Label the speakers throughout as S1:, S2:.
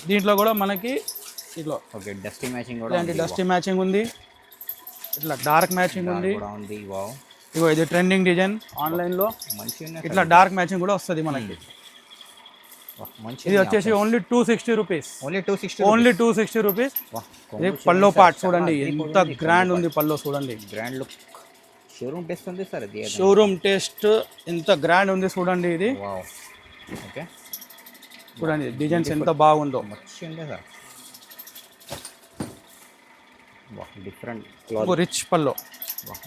S1: దీంట్లో కూడా మనకి ఇట్లా
S2: ఓకే డస్టీ మ్యాచింగ్ కూడా
S1: ఇలాంటి డస్టీ మ్యాచింగ్ ఉంది, ఇట్లా డార్క్ మ్యాచింగ్ ఉంది.
S2: వావ్
S1: ఇగో ఇది ట్రెండింగ్ డిజైన్ ఆన్లైన్లో.
S2: మంచిగా
S1: ఇట్లా డార్క్ మ్యాచింగ్ కూడా వస్తుంది మనకి. ఇది వచ్చేసి ఓన్లీ 260 రూపీస్. Only 260 rupees. ఇది పల్లో పార్ట్ చూడండి ఎంత గ్రాండ్ ఉంది. పల్లో చూడండి,
S2: గ్రాండ్ లుక్. షోరూమ్ టెస్ట్ ఉంది సార్ ఇది.
S1: షోరూమ్ టెస్ట్ ఎంత గ్రాండ్ ఉంది చూడండి ఇది.
S2: ఓకే
S1: చూడండి డిజైన్స్ ఎంత బాగుందో.
S2: మంచిగా సార్. డిఫరెంట్
S1: రిచ్ పల్లో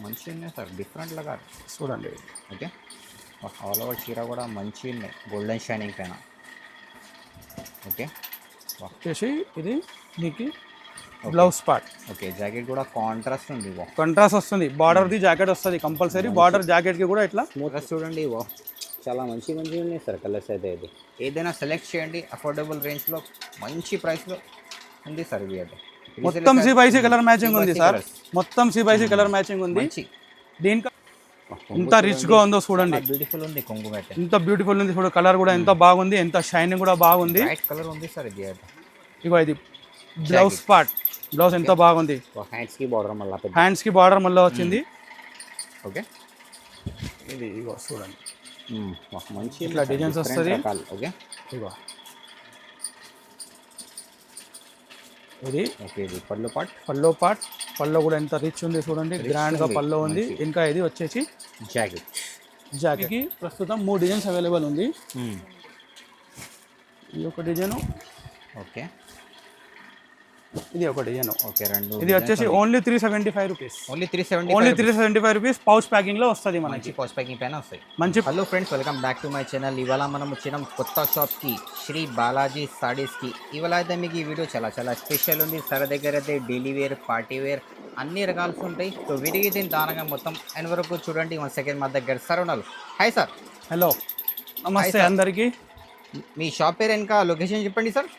S2: మంచిగా ఉన్నాయి సార్. డిఫరెంట్ లాగా
S1: చూడండి.
S2: ఓకే ఆల్ ఓవర్ చీర కూడా మంచిగా ఉన్నాయి, గోల్డెన్ షైనింగ్ పైన. ఓకే
S1: వచ్చేసి ఇది మీకు బ్లౌజ్ పార్ట్.
S2: ఓకే జాకెట్ కూడా కాంట్రాస్ట్ ఉంది.
S1: కాంట్రాస్ట్ వస్తుంది, బార్డర్ది జాకెట్ వస్తుంది కంపల్సరీ. బార్డర్ జాకెట్కి కూడా ఇట్లా
S2: స్మూత్గా చూడండి. చాలా మంచిగా ఉన్నాయి సార్ కలర్స్ అయితే. ఇది ఏదైనా సెలెక్ట్ చేయండి, అఫోర్డబుల్ రేంజ్లో మంచి ప్రైస్లో ఉంది సార్. ఇది అయితే
S1: మొత్తం సిబైసీ కలర్ మ్యాచింగ్ ఉంది సార్. మొత్తం సిబైసీ కలర్ మ్యాచింగ్ ఉంది. దీనికి ఎంత రిచ్ గా ఉందో చూడండి.
S2: బ్యూటిఫుల్ ఉంది కొంగు అయితే.
S1: ఎంత బ్యూటిఫుల్ ఉంది చూడు. కలర్ కూడా ఎంత బాగుంది, ఎంత షైనింగ్ కూడా బాగుంది.
S2: వైట్ కలర్ ఉంది సార్ ఇది అయితే.
S1: ఇగో ఇది బ్లౌజ్ పార్ట్. బ్లౌజ్ ఎంత బాగుంది.
S2: హ్యాండ్స్ కి బార్డర్ మళ్ళీ,
S1: హ్యాండ్స్ కి బార్డర్ మళ్ళీ వచ్చింది.
S2: ఓకే
S1: ఇది ఇగో చూడండి
S2: మంచి
S1: ఇట్లా డిజైన్స్ వస్తుంది.
S2: ఓకే
S1: ఇగో ఇది
S2: ఓకే ఇది పల్లో పార్ట్.
S1: పల్లో కూడా ఎంత రిచ్ ఉంది చూడండి, గ్రాండ్ గా పల్లో ఉంది. ఇంకా ఇది వచ్చేసి జాకెట్ కి ప్రస్తుతం 3 డిజైన్స్ అవైలబుల్ ఉంది. ఇది ఒక డిజైన్,
S2: ఓకే
S1: ఇది ఒక డిజైన్.
S2: ఓకే రెండు.
S1: ఇది వచ్చేసి only 375 rupees.
S2: Only 375
S1: rupees. Pouch packing లో వస్తుంది మనకి.
S2: పౌచ్ ప్యాకింగ్ పైన వస్తాయి
S1: మంచి.
S2: Hello friends, welcome back to my channel. ఇవాళ మనం వచ్చినాం కొత్త షాప్కి, శ్రీ బాలాజీ సారీస్కి. ఇవాళ అయితే మీకు ఈ వీడియో చాలా చాలా స్పెషల్ ఉంది. సార్ దగ్గర అయితే డైలీ వేర్, పార్టీ వేర్ అన్ని రకాలు ఉంటాయి. సో వీటికి దీని దానంగా మొత్తం ఎన్ వరకు చూడండి. 1 సెకండ్ మా దగ్గర సార్ ఉన్నారు. Hi sir.
S1: హలో నమస్తే అందరికీ.
S2: మీ షాప్ పేరు ఇంకా లొకేషన్ చెప్పండి సార్.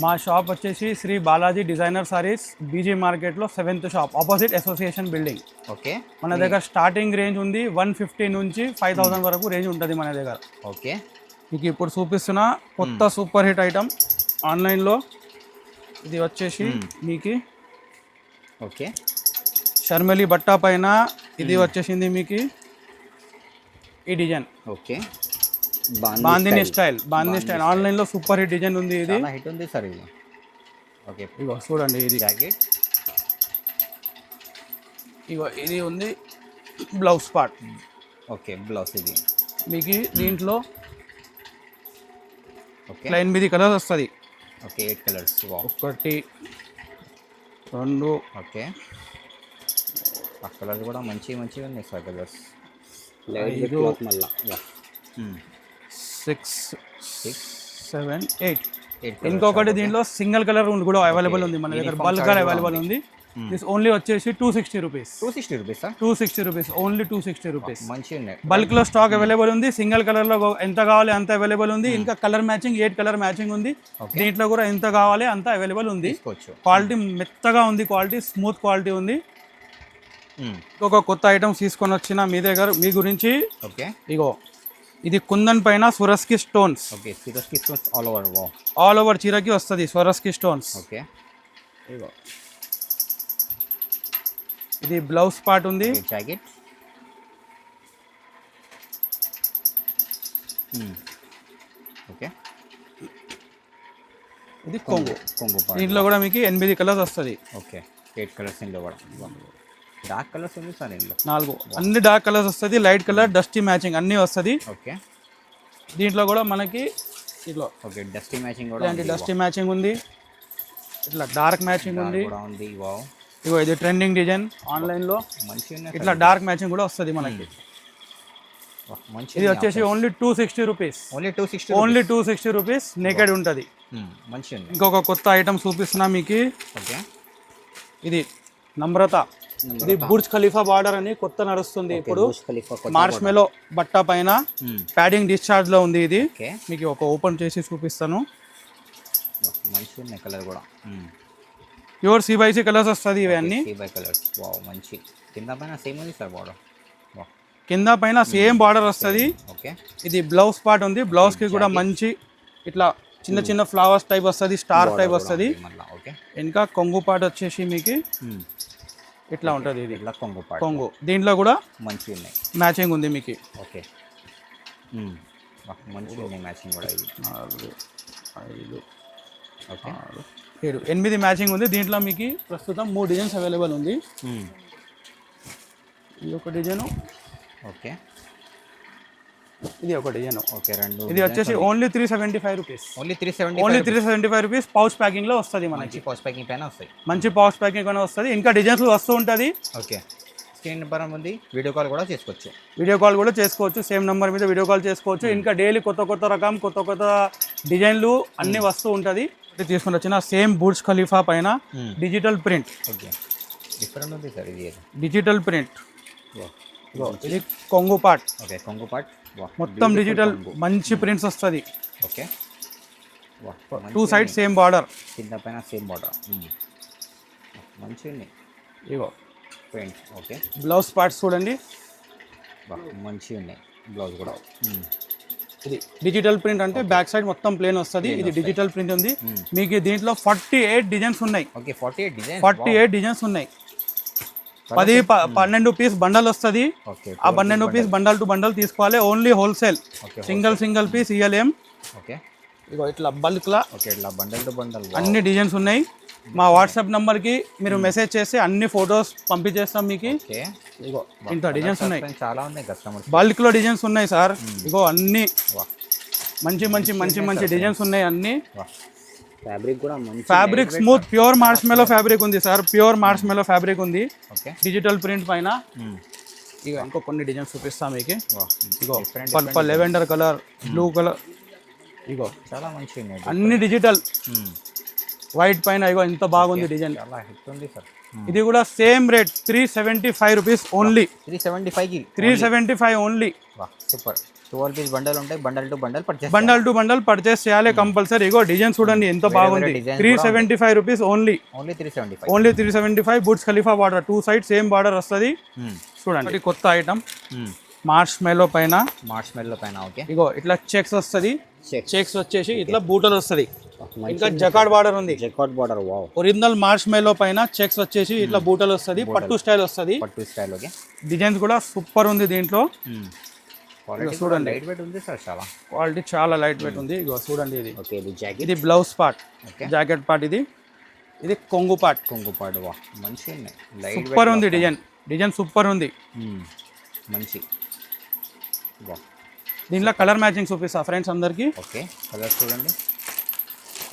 S1: మా షాప్ వచ్చేసి శ్రీ బాలాజీ డిజైనర్ సారీస్, బీజీ మార్కెట్లో 7th shop, opposite association building.
S2: Okay
S1: మన దగ్గర స్టార్టింగ్ రేంజ్ ఉంది 150 నుంచి 5000 వరకు రేంజ్ ఉంటుంది మన దగ్గర.
S2: ఓకే
S1: మీకు ఇప్పుడు చూపిస్తున్న కొత్త సూపర్ హిట్ ఐటమ్ ఆన్లైన్లో. ఇది వచ్చేసి మీకు
S2: ఓకే
S1: షర్మిలి బట్టా పైన ఇది వచ్చేసింది మీకు ఈ డిజైన్.
S2: ఓకే
S1: బాందిని స్టైల్ ఆన్లైన్లో సూపర్ హిట్ డిజైన్ ఉంది. ఇది
S2: హిట్ ఉంది సార్ ఇది. ఓకే
S1: ఇగో చూడండి ఇది
S2: జాకెట్.
S1: ఇగో ఇది ఉంది బ్లౌజ్ పార్ట్.
S2: ఓకే బ్లౌజ్ ఇది
S1: మీకు దీంట్లో
S2: ఓకే
S1: లైన్ మీది కలర్స్ వస్తుంది.
S2: Okay 8 colours.
S1: 1 2
S2: ఓకే ఆ కలర్స్ కూడా మంచిగా ఉన్నాయి సార్. కలర్స్
S1: 6 7 8. ఇంకొకటి దీంట్లో సింగిల్ కలర్ కూడా అవైలబుల్ ఉంది మన దగ్గర. బల్క్ అవైలబుల్ ఉంది. దిస్ ఓన్లీ వచ్చేసి 260 rupees. 260 rupees. Only 260 rupees. Bulk లో స్టాక్ అవైలబుల్ ఉంది. సింగిల్ కలర్ లో ఎంత కావాలి అంత అవైలబుల్ ఉంది. ఇంకా కలర్ మ్యాచింగ్ 8 కలర్ మ్యాచింగ్ ఉంది. దీంట్లో కూడా ఎంత కావాలి అంత అవైలబుల్ ఉంది. క్వాలిటీ మెత్తగా ఉంది, క్వాలిటీ స్మూత్ క్వాలిటీ ఉంది. ఒక కొత్త ఐటమ్స్ తీసుకొని వచ్చిన మీ దగ్గర మీ గురించి.
S2: ఓకే
S1: ఇగో ఇది కుందన్ పైన స్వరస్కి stones.
S2: Okay స్వరస్కి stones all over.
S1: All over చీరకి వస్తుంది స్వరస్కి స్టోన్స్.
S2: ఓకే
S1: ఇగో ఇది బ్లౌజ్ పార్ట్ ఉంది.
S2: జాకెట్. ఓకే
S1: ఇది కొంగు. దీంట్లో కూడా మీకు 8 కలర్స్ వస్తుంది.
S2: ఓకే 8 కలర్స్ ఇందులో కూడా. డార్క్ కలర్స్ ఉంది సార్ ఇందులో
S1: 4. అన్ని డార్క్ కలర్స్ వస్తుంది, లైట్ కలర్, డస్టీ మ్యాచింగ్ అన్నీ వస్తుంది.
S2: ఓకే
S1: దీంట్లో కూడా మనకి ఇట్లా
S2: ఓకే డస్టీ మ్యాచింగ్ కూడా
S1: ఇలాంటి డస్టీ మ్యాచింగ్ ఉంది, ఇట్లా డార్క్ మ్యాచింగ్ ఉంది.
S2: వావ్
S1: ఇగో ఇది ట్రెండింగ్ డిజైన్ ఆన్లైన్లో.
S2: మంచిగా
S1: ఇట్లా డార్క్ మ్యాచింగ్ కూడా వస్తుంది మనకి. ఇది వచ్చేసి only 260 rupees. Only 260 rupees. Naked ఉంటుంది.
S2: మంచిగా. ఇంకొక
S1: కొత్త ఐటమ్ చూపిస్తున్నా మీకు.
S2: ఓకే
S1: ఇది నమ్రత. ఇది బుర్జ్ ఖలీఫా బార్డర్ అని కొత్త నడుస్తుంది ఇప్పుడు. మార్ష్మెలో బట్ట పైన ప్యాడింగ్ డిశ్చార్జ్ లో ఉంది. ఇది మీకు ఒక ఓపెన్ చేసి చూపిస్తాను.
S2: మంచిగా కలర్ కూడా
S1: ప్యూర్ సిబైసీ కలర్స్ వస్తుంది ఇవన్నీ.
S2: మంచి కింద పైన సేమ్ ఉంది సార్ బార్డర్.
S1: కింద పైన సేమ్ బార్డర్ వస్తుంది.
S2: ఓకే
S1: ఇది బ్లౌజ్ పార్ట్ ఉంది. బ్లౌజ్ కి కూడా మంచి ఇట్లా చిన్న చిన్న ఫ్లవర్స్ టైప్ వస్తుంది, స్టార్ టైప్ వస్తుంది.
S2: మళ్ళీ ఓకే.
S1: ఇంకా కొంగు పాట వచ్చేసి మీకు ఇట్లా ఉంటుంది. ఇది
S2: ఇట్లా కొంగు పాట,
S1: కొంగు. దీంట్లో కూడా
S2: మంచిగా ఉన్నాయి,
S1: మ్యాచింగ్ ఉంది మీకు.
S2: ఓకే. మంచిగా ఉన్నాయి మ్యాచింగ్ కూడా. ఇది
S1: 4 5
S2: ఓకే
S1: 6 7 8 మ్యాచింగ్ ఉంది. దీంట్లో మీకు ప్రస్తుతం 3 డిజైన్స్ అవైలబుల్ ఉంది. ఇది ఒక డిజైన్,
S2: ఓకే.
S1: ఇది ఒక డిజైన్,
S2: ఓకే. రెండు.
S1: ఇది వచ్చేసి only 375 rupees.
S2: Only 375.
S1: Only 375 rupees. Pouch packing లో వస్తుంది మనకి.
S2: పౌచ్ ప్యాకింగ్ పైన వస్తాయి,
S1: మంచి పౌచ్ ప్యాకింగ్ పైన వస్తుంది. ఇంకా డిజైన్స్ వస్తూ ఉంటుంది.
S2: ఓకే. స్క్రీన్ నెంబర్ ఉంది, వీడియో కాల్ కూడా చేసుకోవచ్చు.
S1: వీడియో కాల్ కూడా చేసుకోవచ్చు, సేమ్ నెంబర్ మీద వీడియో కాల్ చేసుకోవచ్చు. ఇంకా డైలీ కొత్త కొత్త రకం, కొత్త కొత్త డిజైన్లు అన్నీ వస్తూ ఉంటుంది. తీసుకుని వచ్చిన సేమ్ బుర్జ్ ఖలీఫా పైన డిజిటల్ ప్రింట్.
S2: ఓకే. డిఫరెంట్ ఉంది సార్ ఇది.
S1: Digital print. ఇది కొంగు పార్ట్.
S2: ఓకే. కొంగు పార్ట్
S1: మొత్తం డిజిటల్ మంచి ప్రింట్స్ వస్తుంది.
S2: ఓకే.
S1: 2 సైడ్ సేమ్ బార్డర్,
S2: కింద పైన సేమ్ బార్డర్, మంచిగా ఉంది.
S1: ఇగో
S2: ప్రింట్. ఓకే.
S1: బ్లౌజ్ పార్ట్స్ చూడండి,
S2: మంచిగా ఉన్నాయి. బ్లౌజ్ కూడా
S1: ఇది డిజిటల్ ప్రింట్ అంటే బ్యాక్ సైడ్ మొత్తం ప్లేన్ వస్తుంది. ఇది డిజిటల్ ప్రింట్ ఉంది. మీకు దీంట్లో 48 డిజైన్స్ ఉన్నాయి.
S2: ఓకే. 48
S1: డిజైన్స్ ఉన్నాయి. 12 పీస్ బండల్ వస్తుంది. ఆ 12 పీస్ బండల్ టు బండల్ తీసుకోవాలి. ఓన్లీ హోల్సేల్, సింగిల్ పీస్ ఇయ్యలేం.
S2: ఓకే.
S1: ఇగో ఇట్లా బల్క్ లా.
S2: ఓకే. ఇట్లా బండల్ టు బండల్
S1: అన్ని డిజైన్స్ ఉన్నాయి. మా వాట్సాప్ నంబర్ కి మీరు మెసేజ్ చేసి అన్ని ఫొటోస్ పంపించేస్తాం మీకు. ఇగో ఇంత డిజైన్స్ ఉన్నాయి,
S2: చాలా ఉన్నాయి. కస్టమర్స్
S1: బల్క్ లో డిజైన్స్ ఉన్నాయి సార్. ఇగో అన్ని మంచి మంచి మంచి మంచి డిజైన్స్ ఉన్నాయి అన్ని.
S2: ఫ్యాబ్రిక్ కూడా మంచి
S1: fabric smooth pure marshmallow fabric ఉంది సార్. ప్యూర్ మార్ష్మెలో ఫ్యాబ్రిక్ ఉంది.
S2: ఓకే.
S1: డిజిటల్ ప్రింట్ పైన. ఇక ఇంకో కొన్ని డిజైన్స్ చూపిస్తాం మీకు. ఇగో purple, lavender colour, blue colour. ఇగో
S2: చాలా మంచిగా ఉన్నాయి
S1: అన్ని డిజిటల్. వైట్ పైన ఇగో ఎంత బాగుంది డిజైన్.
S2: చాలా హిట్ ఉంది సార్.
S1: ఇది కూడా same rate 375 rupees only. 375 only.
S2: Super. 12 piece bundle ఉంటాయి. బండల్ టు బండల్
S1: పర్చేస్ చేయాలి కంపల్సరీ. ఇగో డిజైన్ చూడండి ఎంత బాగుంది. 375 rupees only.
S2: Only 375.
S1: Burj Khalifa border, 2 side same border వస్తుంది. చూడండి కొత్త ఐటమ్ మార్ష్మెలో పైన.
S2: ఓకే.
S1: ఇగో ఇట్లా చెక్స్ వస్తుంది. చెక్స్ వచ్చేసి ఇట్లా బూటలు వస్తుంది. ఇంకా జకార్డ్ బార్డర్ ఉంది.
S2: వావ్.
S1: ఒరిజినల్ మార్ష్మెలో పైన చెక్స్ వచ్చేసి ఇట్లా బూటలు వస్తుంది. పట్టు స్టైల్ వస్తుంది.
S2: ఓకే.
S1: డిజైన్స్ కూడా సూపర్ ఉంది దీంట్లో.
S2: చూడండి లైట్ వెయిట్ ఉంది సార్. చాలా
S1: క్వాలిటీ చాలా లైట్ వెయిట్ ఉంది. ఇగో చూడండి ఇది.
S2: ఓకే. ఇది జాకెట్.
S1: ఇది బ్లౌజ్ పార్ట్, జాకెట్ పార్ట్. ఇది కొంగు పార్ట్.
S2: వా మంచిగా ఉన్నాయి. లైట్
S1: సూపర్ ఉంది డిజైన్ సూపర్ ఉంది.
S2: మంచి.
S1: దీంట్లో కలర్ మ్యాచింగ్ చూపిస్తా ఫ్రెండ్స్ అందరికి.
S2: ఓకే. కలర్ చూడండి.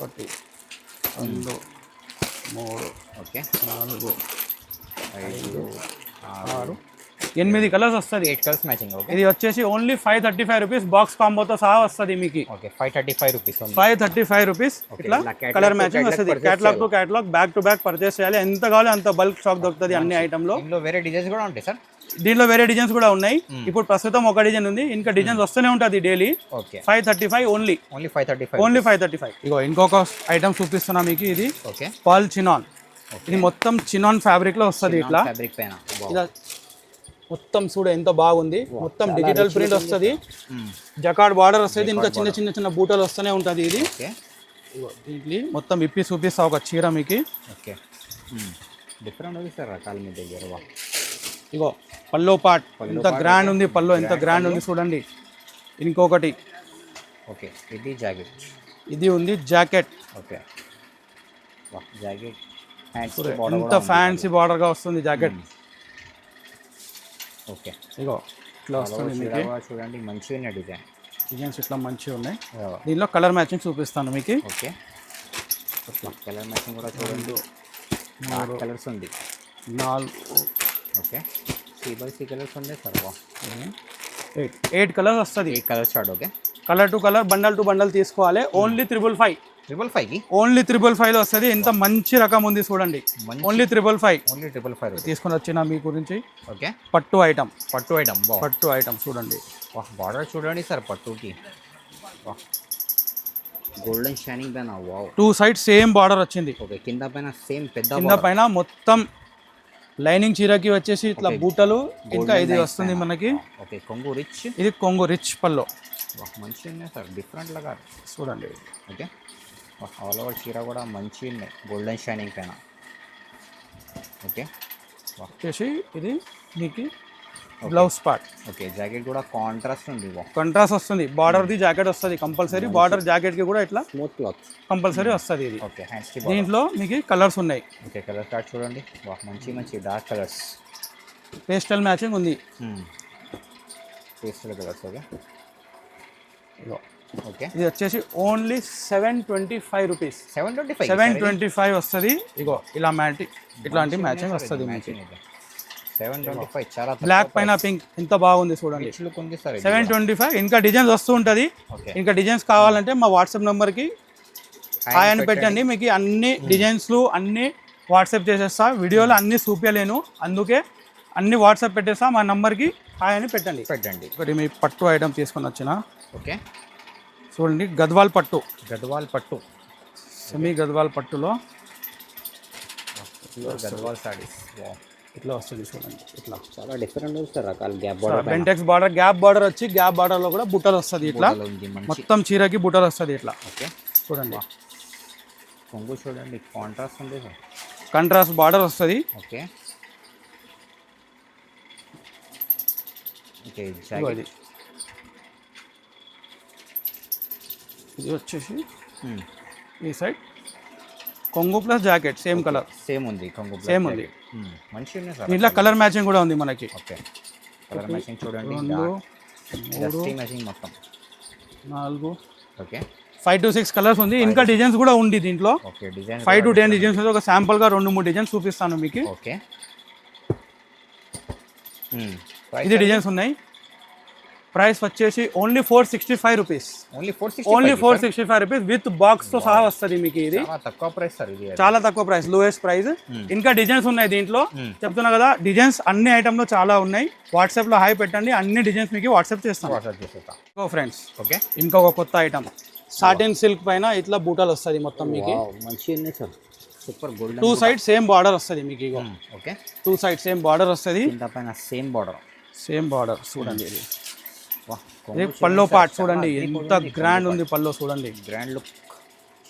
S1: 1 2 3
S2: ఓకే
S1: 4
S2: 5
S1: 6 8 కలర్స్ వస్తుంది.
S2: 8 కలర్స్ మ్యాచింగ్. ఓకే.
S1: ఇది వచ్చేసి ఓన్లీ 535 రూపీస్. బాక్స్ కాంబోతో సహా వస్తుంది మీకు.
S2: ఓకే. 535 రూపీస్.
S1: 535 రూపీస్. ఇట్లా కలర్ మ్యాచింగ్ వస్తుంది. Catalogue to catalogue, back to back purchase చేయాలి. ఎంత కావాలి అంత బల్క్ స్టాక్ దొరుకుతుంది అన్ని ఐటమ్ లో.
S2: దీంట్లో వేరే డిజైన్స్ కూడా ఉంటాయి సార్.
S1: దీంట్లో వేరే డిజైన్స్ కూడా ఉన్నాయి. ఇప్పుడు ప్రస్తుతం ఒక డిజైన్ ఉంది, ఇంకా డిజైన్స్ వస్తూనే ఉంటుంది డైలీ.
S2: ఓకే.
S1: 535 ఓన్లీ. 535. ఇగో ఇంకొక ఐటమ్ చూపిస్తున్నా మీకు. ఇది
S2: ఓకే.
S1: Pearl chinon. ఇది మొత్తం చినాన్ ఫ్యాబ్రిక్ లో వస్తుంది. ఇట్లా
S2: ఫ్యాబ్రిక్ పైన
S1: మొత్తం చూడ ఎంత బాగుంది. మొత్తం డిజిటల్ ప్రింట్ వస్తుంది. జకార్డ్ బార్డర్ వస్తుంది. ఇంకా చిన్న చిన్న చిన్న బూటలు వస్తూనే ఉంటుంది. ఇది దీంట్లో మొత్తం ఇప్పి చూపిస్తా ఒక చీర మీకు.
S2: ఓకే. డిఫరెంట్ ఉంది సార్ రకాల మీ దగ్గర.
S1: ఇగో పల్లో పార్ట్ ఎంత గ్రాండ్ ఉంది. పల్లో ఎంత గ్రాండ్ ఉంది చూడండి. ఇంకొకటి.
S2: ఓకే. ఇది జాకెట్.
S1: ఇది ఉంది జాకెట్.
S2: ఓకే. జాకెట్
S1: ఎంత ఫ్యాన్సీ బార్డర్ గా వస్తుంది జాకెట్.
S2: ఓకే.
S1: ఇగో ఇట్లా వస్తుంది మీకు.
S2: చూడండి మంచిగా
S1: డిజైన్స్ ఇట్లా మంచిగా ఉన్నాయి. దీనిలో కలర్ మ్యాచింగ్ చూపిస్తాను మీకు.
S2: ఓకే. కలర్ మ్యాచింగ్ కూడా చూడండి. 4 కలర్స్ ఉంది.
S1: 4.
S2: ఓకే. C కలర్స్ ఉన్నాయి సార్.
S1: 8 కలర్స్ వస్తుంది.
S2: 8 colours start. Okay.
S1: Colour to colour, bundle to bundle తీసుకోవాలి. ఓన్లీ 555.
S2: ఓన్లీ
S1: 555 లో వస్తుంది. ఎంత మంచి రకం ఉంది చూడండి. ఓన్లీ
S2: 555
S1: తీసుకొని వచ్చిన మీ గురించి.
S2: ఓకే.
S1: పట్టు ఐటమ్.
S2: పట్టు ఐటమ్
S1: చూడండి.
S2: బార్డర్ చూడండి సార్ పట్టుకి. గోల్డెన్ షైనింగ్ పైన. వావ్.
S1: 2 సైడ్ సేమ్ బార్డర్ వచ్చింది.
S2: ఓకే. కింద పైన సేమ్ పెద్ద.
S1: కింద పైన మొత్తం లైనింగ్ చీరకి వచ్చేసి ఇట్లా బూటలు. ఇంకా ఇది వస్తుంది మనకి.
S2: ఓకే. కొంగు రిచ్.
S1: ఇది కొంగు రిచ్ పల్లో.
S2: మంచిగా ఉన్నాయి సార్, డిఫరెంట్ లాగా.
S1: చూడండి.
S2: ఓకే, ఆల్ ఓవర్ చీర కూడా మంచిగా ఉన్నాయి, గోల్డెన్ షైనింగ్ పైన. ఓకే,
S1: వచ్చేసి ఇది మీకు బ్లౌజ్ పార్ట్.
S2: ఓకే, జాకెట్ కూడా కాంట్రాస్ట్ ఉంది.
S1: కాంట్రాస్ట్ వస్తుంది, బార్డర్ది జాకెట్ వస్తుంది కంపల్సరీ. బార్డర్ జాకెట్కి కూడా ఇట్లా
S2: స్మూత్ క్లాత్
S1: కంపల్సరీ వస్తుంది ఇది.
S2: ఓకే, హ్యాండ్స్ కి
S1: దీంట్లో మీకు కలర్స్ ఉన్నాయి.
S2: ఓకే, కలర్ చార్ట్ చూడండి. మంచి మంచి డార్క్ కలర్స్,
S1: పేస్టల్ మ్యాచింగ్ ఉంది.
S2: Pastel colours. ఓకే, ఓకే,
S1: ఇది వచ్చేసి ఓన్లీ 725 రూపీస్.
S2: 725
S1: 725 వస్తుంది. ఇగో ఇలా ఇట్లాంటి మ్యాచింగ్ వస్తుంది మీకు.
S2: 725 చాలా
S1: బ్లాక్ పైన పింక్ ఎంత బాగుంది చూడండి. 725. ఇంకా డిజైన్స్ వస్తూ ఉంటుంది. ఇంకా డిజైన్స్ కావాలంటే మా వాట్సాప్ నెంబర్కి హాయ్ అని పెట్టండి. మీకు అన్ని డిజైన్స్లు అన్ని వాట్సాప్ చేసేస్తా. వీడియోలో అన్ని చూపించలేను, అందుకే అన్ని వాట్సాప్ పెట్టేస్తా. మా నంబర్కి హాయ్ అని పెట్టండి. ఒకటి మీ పట్టు ఐటమ్ తీసుకొని వచ్చిన.
S2: ఓకే,
S1: చూడండి, గద్వాల్ పట్టు. సెమీ గద్వాల్ పట్టులో
S2: గద్వాల్ సారీస్
S1: ఇట్లా వస్తుంది చూడండి. ఇట్లా
S2: చాలా డిఫరెంట్ ఉంది రకాల gap border,
S1: Bentex border, gap border వచ్చి గ్యాప్ బార్డర్ లో కూడా బుట్టలు వస్తుంది. ఇట్లా మొత్తం చీరకి బుట్టలు వస్తుంది ఇట్లా.
S2: ఓకే,
S1: చూడండి,
S2: కొంగు చూడండి, కాంట్రాస్ట్ ఉంది,
S1: కాంట్రాస్ట్ బార్డర్ వస్తుంది.
S2: ఓకే, ఓకే,
S1: ఇది వచ్చేసి ఈ సైడ్ కొంగు plus jacket same colour,
S2: same ఉంది. కొంగు
S1: సేమ్ ఉంది,
S2: మంచిగా ఉంది సార్.
S1: దీంట్లో కలర్ మ్యాచింగ్ కూడా ఉంది మనకి.
S2: ఓకే, కలర్ మ్యాచింగ్ చూడండి,
S1: 2
S2: 3 మ్యాచింగ్ మొత్తం
S1: 4.
S2: ఓకే,
S1: 5 to 6 కలర్స్ ఉంది. ఇంకా డిజైన్స్ కూడా ఉంది దీంట్లో.
S2: Okay, design
S1: 5 to 10 designs. ఒక శాంపుల్ గా 2-3 డిజైన్స్ చూపిస్తాను మీకు.
S2: ఓకే,
S1: ఇది డిజైన్స్ ఉన్నాయి. ప్రైస్ వచ్చేసి only 465 rupees. Only 465 rupees with box తో సహా వస్తుంది మీకు. ఇది
S2: తక్కువ ప్రైస్ సార్, ఇది
S1: చాలా తక్కువ ప్రైస్, లోయెస్ట్ ప్రైస్. ఇంకా డిజైన్స్ ఉన్నాయి దీంట్లో, చెప్తున్నా కదా. డిజైన్స్ అన్ని ఐటమ్ లో చాలా ఉన్నాయి. వాట్సాప్ లో హాయ్ పెట్టండి, అన్ని డిజైన్స్ మీకు వాట్సాప్ చేస్తాను. ఫ్రెండ్స్,
S2: ఓకే,
S1: ఇంకొక కొత్త ఐటమ్ సాటిన్ సిల్క్ పైన ఇట్లా బూటాలు వస్తుంది మొత్తం మీకు.
S2: మంచిగా ఉన్నాయి sir, super golden.
S1: 2 side same border వస్తుంది మీకు. ఇగో
S2: ఓకే,
S1: 2 సైడ్ సేమ్ బార్డర్ వస్తుంది.
S2: పైన సేమ్ బార్డర్
S1: చూడండి. ఇది పల్లో పార్ట్ చూడండి, ఎంత గ్రాండ్ ఉంది పల్లో. చూడండి,
S2: గ్రాండ్ లుక్,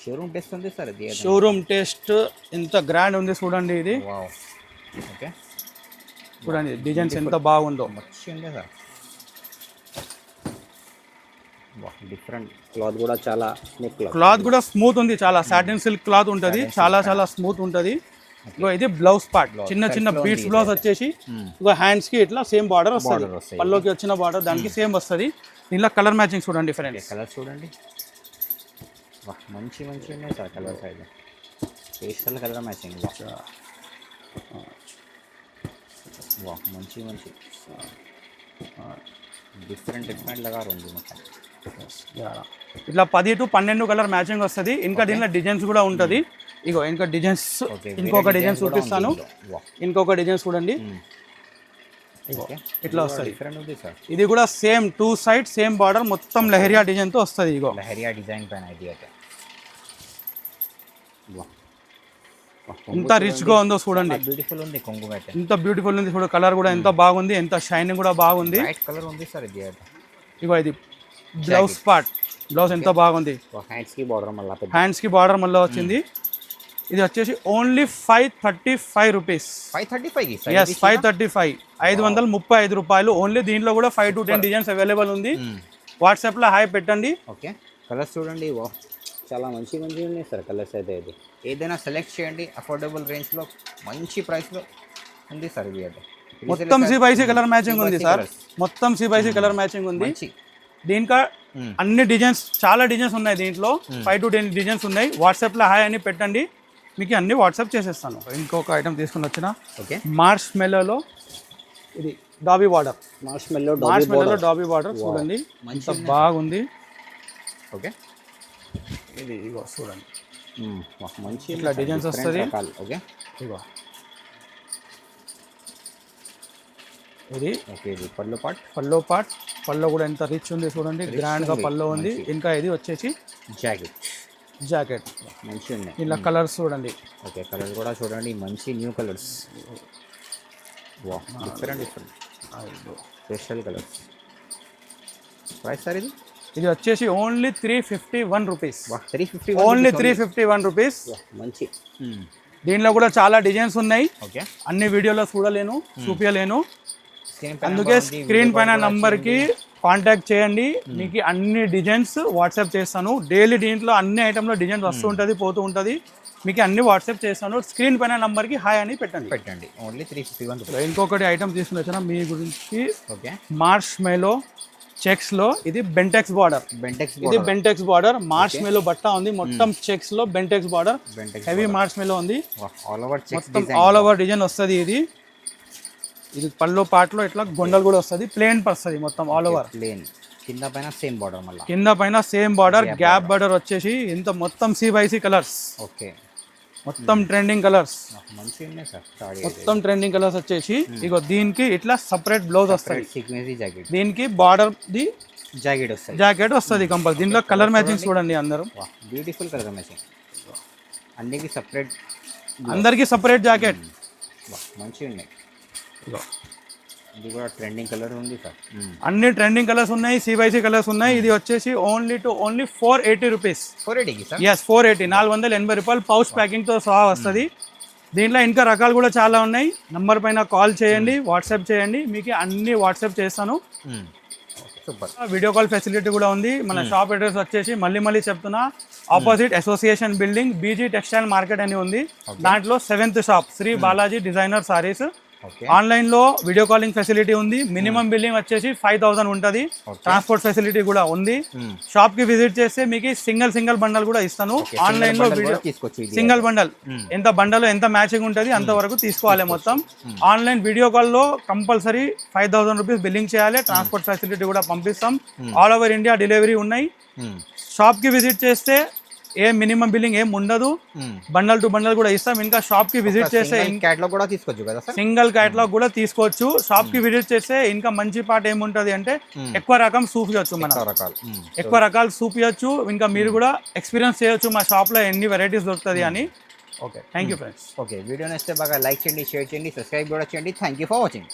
S2: షోరూమ్ టేస్ట్ ఉంది సార్. ఇది
S1: షోరూమ్ టేస్ట్ ఎంత గ్రాండ్ ఉంది చూడండి. ఇది
S2: ఓకే,
S1: చూడండి డిజైన్స్ ఎంత బాగుందో.
S2: మంచిగా సార్, డిఫరెంట్ క్లాత్ కూడా చాలా
S1: క్లాత్ కూడా స్మూత్ ఉంది చాలా. సాటిన్ సిల్క్ క్లాత్ ఉంటుంది, చాలా చాలా స్మూత్ ఉంటుంది. ఇది బ్లౌజ్ పార్ట్, చిన్న చిన్న బీట్స్ బ్లౌజ్ వచ్చేసి హ్యాండ్స్ కి ఇట్లా సేమ్ బార్డర్ వస్తుంది. పల్లోకి వచ్చిన బార్డర్ దానికి సేమ్ వస్తుంది. దీనిలో కలర్ మ్యాచింగ్ చూడండి, ఫ్రెండ్స్.
S2: కలర్ చూడండి, మంచి ఉన్నాయి సార్ కలర్స్ అయితే. పేస్టల్ కలర్ మ్యాచింగ్, మంచి డిఫరెంట్ లాగా ఉంది మొత్తం.
S1: ఇట్లా 10 to 12 కలర్ మ్యాచింగ్ వస్తుంది. ఇంకా దీనిలో డిజైన్స్ కూడా ఉంటుంది. ఇగో ఇంకా డిజైన్స్, ఇంకొక డిజైన్ చూపిస్తాను. ఇంకొక డిజైన్ చూడండి, ఇట్లా వస్తుంది. ఇది కూడా సేమ్ 2 సైడ్ సేమ్ బార్డర్, మొత్తం లహరియా డిజైన్ తో వస్తుంది. ఇగో
S2: లహరియా డిజైన్ పైన ఇది అయితే
S1: ఎంత రిచ్ గా ఉందో చూడండి.
S2: బ్యూటిఫుల్ ఉంది కొంగు అయితే,
S1: ఎంత బ్యూటిఫుల్ ఉంది చూడండి. కలర్ కూడా ఎంత బాగుంది, ఎంత షైనింగ్ కూడా బాగుంది.
S2: వైట్ కలర్ ఉంది సార్ ఇది అయితే.
S1: ఇగో ఇది బ్లౌజ్ పార్ట్, బ్లౌజ్ ఎంత బాగుంది.
S2: హ్యాండ్స్ కి
S1: బార్డర్ మళ్ళీ వచ్చింది. ఇది వచ్చేసి ఓన్లీ 535 రూపీస్. 535, 535 రూపాయలు ఓన్లీ. దీంట్లో కూడా 5 to 10 డిజైన్స్ అవైలబుల్ ఉంది. వాట్సాప్ లో హాయ్ పెట్టండి.
S2: ఓకే, కలర్స్ చూడండి, చాలా మంచిగా ఉన్నాయి సార్ కలర్స్ అయితే. ఇది ఏదైనా సెలెక్ట్ చేయండి, అఫోర్డబుల్ రేంజ్ లో మంచి ప్రైస్ లో ఉంది సార్. ఇది అయితే
S1: మొత్తం CYC కలర్ మ్యాచింగ్ ఉంది సార్, మొత్తం CYC కలర్ మ్యాచింగ్ ఉంది. దీంట్లో అన్ని డిజైన్స్, చాలా డిజైన్స్ ఉన్నాయి దీంట్లో. 5 to 10 డిజైన్స్ ఉన్నాయి. వాట్సాప్ లో హాయ్ అని పెట్టండి, మీకు అన్ని వాట్సాప్ చేసేస్తాను. ఇంకొక ఐటమ్ తీసుకుని వచ్చిన.
S2: ఓకే,
S1: మార్ష్ మెల్లోలో ఇది డాబీ బార్డర్.
S2: మార్ష్ మెల్లో
S1: డాబీ బార్డర్ చూడండి, ఎంత బాగుంది.
S2: ఓకే,
S1: ఇది ఇగో చూడండి,
S2: మంచి
S1: ఇట్లా డిజైన్స్ వస్తుంది.
S2: ఓకే,
S1: ఇగో ఇది పల్లో పార్ట్. పల్లో కూడా ఎంత రిచ్ ఉంది చూడండి, గ్రాండ్ గా పల్లో ఉంది. ఇంకా ఇది వచ్చేసి జాకెట్
S2: మంచిగా ఉన్నాయి.
S1: ఇలా కలర్స్ చూడండి.
S2: ఓకే, కలర్స్ కూడా చూడండి, మంచి new colours. Different special colours. Price sir ఇది
S1: ఇది వచ్చేసి ఓన్లీ 351 రూపీస్,
S2: 350
S1: ఓన్లీ 351 రూపీస్.
S2: మంచి.
S1: దీనిలో కూడా చాలా డిజైన్స్ ఉన్నాయి,
S2: ఓకే.
S1: అన్ని వీడియోలో చూపించలేను. అందుకే స్క్రీన్ పైన నంబర్కి కాంటాక్ట్ చేయండి, మీకు అన్ని డిజైన్స్ వాట్సాప్ చేస్తాను. డైలీ దీంట్లో అన్ని ఐటెంలో డిజైన్స్ వస్తూ ఉంటుంది, పోతూ ఉంటుంది. మీకు అన్ని వాట్సాప్ చేస్తాను. స్క్రీన్ పైన నంబర్కి హాయ్ అని పెట్టండి.
S2: ఓన్లీ 351.
S1: ఇంకొకటి ఐటమ్ తీసుకుని వచ్చిన మీ గురించి,
S2: ఓకే.
S1: మార్ష్ మెలో చెక్స్ లో, ఇది బెంటెక్స్ బార్డర్. ఇది బెంటెక్స్ బార్డర్, మార్ష్ మెలో బట్ట ఉంది మొత్తం చెక్స్ లో. Bentex border, heavy marshmallow ఉంది, మొత్తం ఆల్ ఓవర్ డిజైన్ వస్తుంది. ఇది పళ్ళు పాటలో ఇట్లా గొండలు కూడా వస్తుంది, ప్లేన్ వస్తుంది మొత్తం ఆల్ ఓవర్.
S2: ప్లేన్ కింద పైన సేమ్ బార్డర్, మళ్ళీ
S1: కింద పైన సేమ్ బార్డర్, గ్యాప్ బార్డర్ వచ్చేసి ఇంత మొత్తం CYC కలర్స్.
S2: ఓకే.
S1: మొత్తం ట్రెండింగ్ కలర్స్,
S2: మంచిగా ఉన్నాయి సార్.
S1: మొత్తం ట్రెండింగ్ కలర్స్ వచ్చేసి ఇగో దీనికి ఇట్లా సపరేట్ బ్లౌజ్ వస్తుంది,
S2: సీక్వెన్సీ జాకెట్.
S1: దీనికి బార్డర్ ది
S2: జాకెట్
S1: వస్తుంది కంపల్సరీ. దీంట్లో కలర్ మ్యాచింగ్ చూడండి అందరూ,
S2: బ్యూటిఫుల్ కలర్ మ్యాచింగ్. అన్నికి సపరేట్,
S1: అందరికి సపరేట్ జాకెట్.
S2: మంచిగా ఉన్నాయి. ఇది కూడా ట్రెండింగ్ కలర్ ఉంది సార్.
S1: అన్ని ట్రెండింగ్ కలర్స్ ఉన్నాయి, CYC కలర్స్ ఉన్నాయి. ఇది వచ్చేసి ఓన్లీ 480 రూపీస్.
S2: 480 సార్.
S1: ఎస్ 480, 480 రూపాయలు. పౌచ్ ప్యాకింగ్తో సహా వస్తుంది. దీంట్లో ఇంకా రకాలు కూడా చాలా ఉన్నాయి. నంబర్ పైన కాల్ చేయండి, వాట్సాప్ చేయండి, మీకు అన్ని వాట్సాప్ చేస్తాను.
S2: సూపర్.
S1: వీడియో కాల్ ఫెసిలిటీ కూడా ఉంది. మన షాప్ అడ్రస్ వచ్చేసి మళ్ళీ చెప్తున్నా, opposite association building, BG textile market అని ఉంది. దాంట్లో 7th shop Shri Balaji designer sarees. Online లో వీడియో కాలింగ్ ఫెసిలిటీ ఉంది. మినిమం బిల్లింగ్ వచ్చేసి 5000 ఉంటుంది. ట్రాన్స్పోర్ట్ ఫెసిలిటీ కూడా ఉంది. షాప్ కి విజిట్ చేస్తే మీకు సింగిల్ బండల్ కూడా ఇస్తాను. ఆన్లైన్ లో సింగిల్ బండల్, ఎంత బండల్ ఎంత మ్యాచింగ్ ఉంటుంది అంతవరకు తీసుకోవాలి మొత్తం. ఆన్లైన్ వీడియో కాల్ లో కంపల్సరీ 5000 రూపీస్ బిల్లింగ్ చేయాలి. ట్రాన్స్పోర్ట్ ఫెసిలిటీ కూడా పంపిస్తాం. ఆల్ ఓవర్ ఇండియా డెలివరీ ఉన్నాయి. షాప్ కి విజిట్ చేస్తే ఏ మినిమం బిల్లింగ్ ఏం ఉండదు. బండల్ టు బండల్ కూడా ఇస్తాం. ఇంకా షాప్ కి విజిట్ చేస్తే
S2: క్యాటలాగ్ కూడా తీసుకోవచ్చు కదా సార్.
S1: సింగిల్ క్యాటలాగ్ కూడా తీసుకోవచ్చు. షాప్ కి విజిట్ చేస్తే ఇంకా మంచి పార్ట్ ఏముంటది అంటే ఎక్కువ రకం చూపించచ్చు, మనం ఎక్కువ రకాలు చూపించచ్చు. ఇంకా మీరు కూడా ఎక్స్పీరియన్స్ చేయొచ్చు మా షాప్ లో ఎన్ని వెరైటీస్ దొరుకుతుంది అని. Okay, thank you friends.
S2: Okay, video నచ్చితే బాగా లైక్ చేయండి, షేర్ చేయండి, సబ్స్క్రైబ్ కూడా చేయండి. Thank you for watching.